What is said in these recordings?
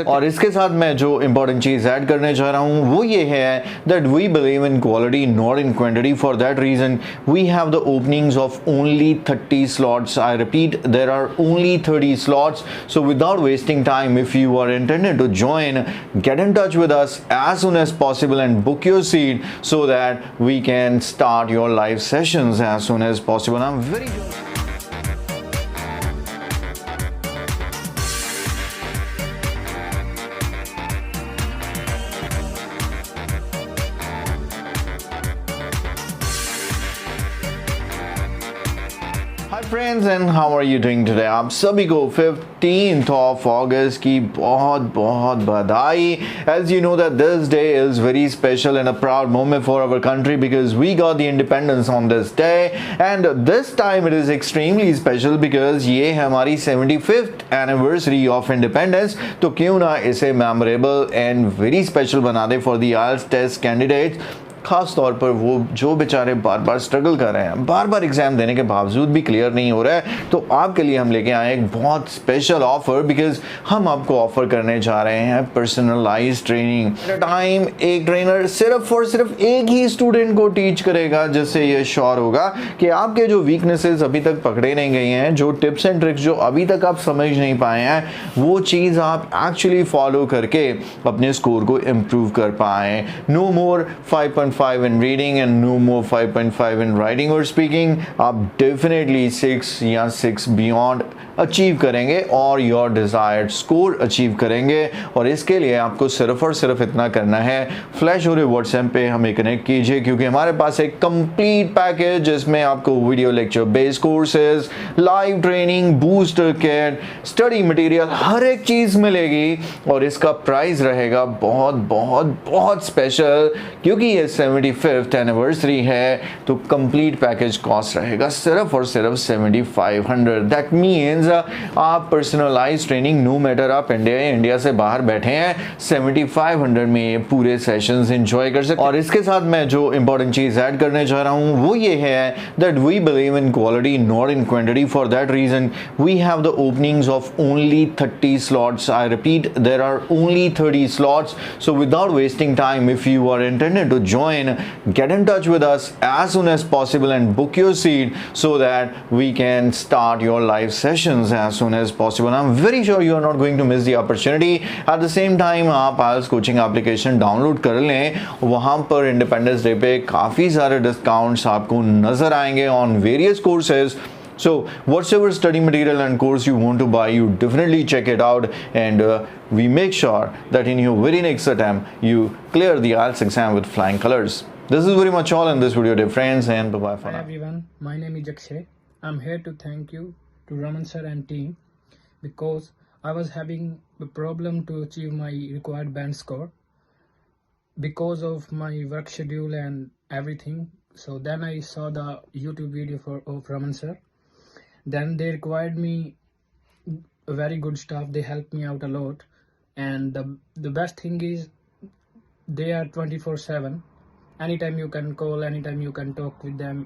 और इसके साथ मैं जो इम्पोर्टेंट चीज़ ऐड करने जा रहा हूँ वो ये है that we believe in quality not in quantity. For that reason we have the openings of only 30 slots. I repeat, there are only 30 slots. So without wasting time, if you are intended to join, get in touch with us as soon as possible and book your seat so that we can start your live sessions as soon as possible. I'm very Hi friends and how are you doing today? आप सभी को 15th of August की बहुत बहुत बधाई. As you know that this day is very special and a proud moment for our country because we got the independence on this day and this time it is extremely special because ये है हमारी 75th anniversary of independence. तो क्यों ना इसे memorable and very special बना दे for the IELTS test candidates. खास तौर पर वो जो बेचारे बार बार स्ट्रगल कर रहे हैं, बार बार एग्जाम देने के बावजूद भी क्लियर नहीं हो रहा है, तो आपके लिए हम लेके आए एक बहुत स्पेशल ऑफर बिकॉज हम आपको ऑफर करने जा रहे हैं पर्सनलाइज्ड ट्रेनिंग. टाइम एक ट्रेनर सिर्फ और सिर्फ एक ही स्टूडेंट को टीच करेगा जिससे ये श्योर होगा कि आपके जो वीकनेसेस अभी तक पकड़े नहीं गए हैं, जो टिप्स एंड ट्रिक्स जो अभी तक आप समझ नहीं पाए हैं, वो चीज़ आप एक्चुअली फॉलो करके अपने स्कोर को इम्प्रूव कर पाए. No more 5.5 in reading and no more 5.5 in writing or speaking. आप definitely 6 या 6 beyond अचीव करेंगे और योर डिज़ायर्ड स्कोर अचीव करेंगे. और इसके लिए आपको सिर्फ और सिर्फ इतना करना है, फ्लैश हो रहे व्हाट्सएप पे हमें कनेक्ट कीजिए क्योंकि हमारे पास एक कंप्लीट पैकेज जिसमें आपको video lecture based courses, live training, booster kit, study material, हर एक चीज़ मिलेगी और इसका प्राइस रहेगा बहुत बहुत बहुत स्पेशल क्योंकि ये 75th एनिवर्सरी है. तो कंप्लीट पैकेज कॉस्ट रहेगा सिर्फ और सिर्फ 7500. दैट मीन्स आप पर्सनलाइज ट्रेनिंग नो मैटर आप इंडिया से बाहर बैठे हैं 7500 में ये पूरे सेशंस एंजॉय कर सकते हैं. और इसके साथ मैं जो इंपॉर्टेंट चीज ऐड करने जा रहा हूं वो ये है that we believe in quality not in quantity. For that reason we have the openings of only 30 slots. I repeat, there are only 30 slots. So without wasting time, if you are intended to join, get in touch with us as soon as possible and book your seat so that we can start your live sessions as soon as possible. I'm very sure you are not going to miss the opportunity. At the same time आप IELTS coaching application download कर लें, वहाँ पर independence day पे काफ़ी सारे discounts आपको नज़र आएंगे on various courses. So whatever study material and course you want to buy, you definitely check it out and we make sure that in your very next attempt you clear the IELTS exam with flying colors. This is very much all in this video, dear friends, and bye-bye for now. Hi everyone, my name is Chakki. I'm here to thank you to Raman sir and team because I was having a problem to achieve my required band score because of my work schedule and everything. So then I saw the YouTube video of Raman sir. Then they required me very good stuff. They helped me out a lot, and the best thing is they are 24/7. Anytime you can call, anytime you can talk with them,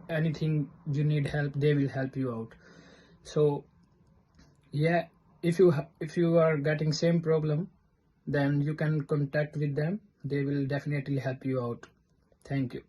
anything you need help, they will help you out. So yeah, if you are getting same problem, then you can contact with them. They will definitely help you out. Thank you.